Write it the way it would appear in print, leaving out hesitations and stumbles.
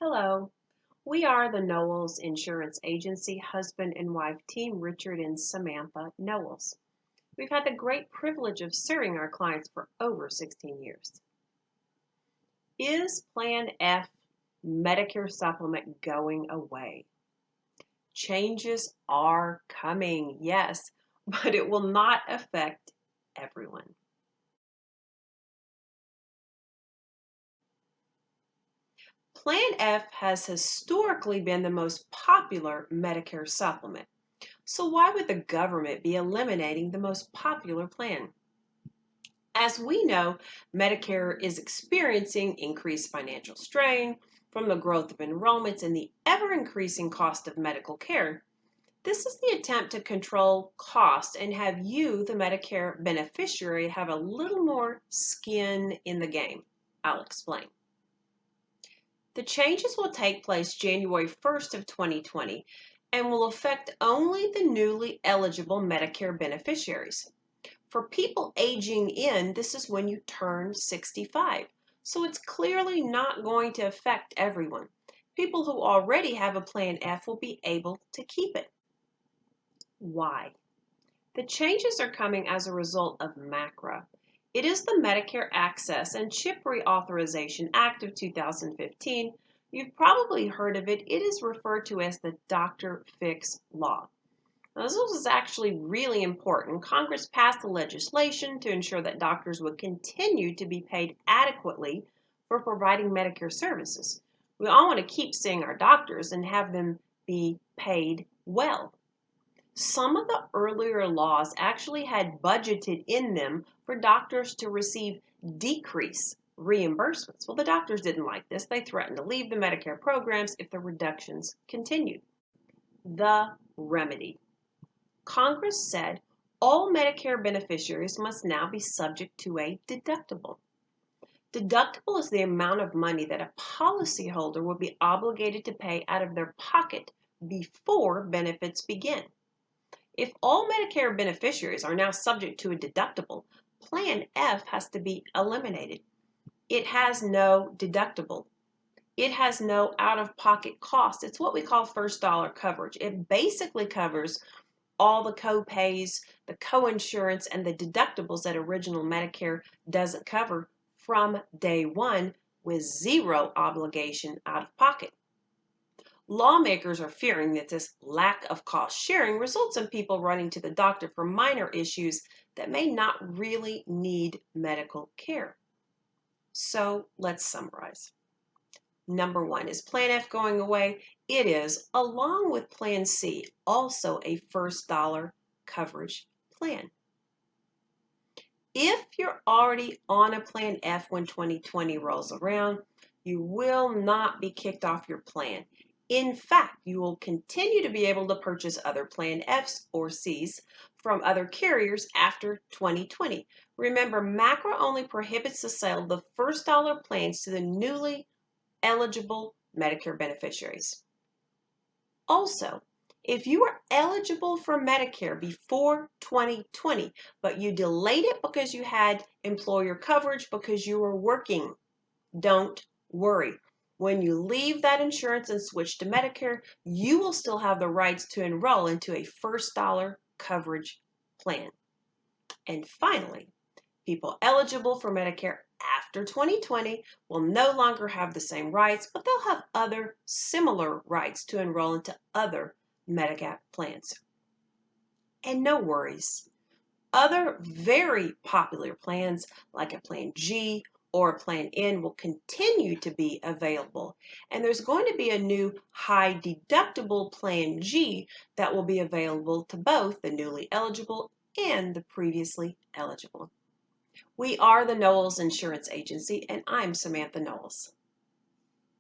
Hello, we are the Knowles Insurance Agency husband and wife team, Richard and Samantha Knowles. We've had the great privilege of serving our clients for over 16 years. Is Plan F Medicare supplement going away? Changes are coming, yes, but it will not affect everyone. Plan F has historically been the most popular Medicare supplement. So why would the government be eliminating the most popular plan? As we know, Medicare is experiencing increased financial strain from the growth of enrollments and the ever-increasing cost of medical care. This is the attempt to control cost and have you, the Medicare beneficiary, have a little more skin in the game. I'll explain. The changes will take place January 1st of 2020 and will affect only the newly eligible Medicare beneficiaries. For people aging in, this is when you turn 65. So it's clearly not going to affect everyone. People who already have a Plan F will be able to keep it. Why? The changes are coming as a result of MACRA. It is the Medicare Access and Chip Reauthorization Act of 2015. You've probably heard of it. It is referred to as the Dr. Fix Law. Now, this was actually really important. Congress passed the legislation to ensure that doctors would continue to be paid adequately for providing Medicare services. We all want to keep seeing our doctors and have them be paid well. Some of the earlier laws actually had budgeted in them for doctors to receive decrease reimbursements. Well, the doctors didn't like this. They threatened to leave the Medicare programs if the reductions continued. The remedy. Congress said all Medicare beneficiaries must now be subject to a deductible. Deductible is the amount of money that a policyholder will be obligated to pay out of their pocket before benefits begin. If all Medicare beneficiaries are now subject to a deductible, Plan F has to be eliminated. It has no deductible. It has no out-of-pocket cost. It's what we call first dollar coverage. It basically covers all the co-pays, the co-insurance, and the deductibles that original Medicare doesn't cover from day one with zero obligation out of pocket. Lawmakers are fearing that this lack of cost sharing results in people running to the doctor for minor issues that may not really need medical care. So let's summarize. Number one, is Plan F going away? It is, along with Plan C, also a first dollar coverage plan. If you're already on a Plan F when 2020 rolls around, you will not be kicked off your plan. In fact, you will continue to be able to purchase other Plan Fs or Cs from other carriers after 2020. Remember, MACRA only prohibits the sale of the first dollar plans to the newly eligible Medicare beneficiaries. Also, if you were eligible for Medicare before 2020, but you delayed it because you had employer coverage because you were working, don't worry. When you leave that insurance and switch to Medicare, you will still have the rights to enroll into a first dollar coverage plan. And finally, people eligible for Medicare after 2020 will no longer have the same rights, but they'll have other similar rights to enroll into other Medigap plans. And no worries. Other very popular plans like a Plan G or a Plan N will continue to be available. And there's going to be a new high deductible Plan G that will be available to both the newly eligible and the previously eligible. We are the Knowles Insurance Agency, and I'm Samantha Knowles.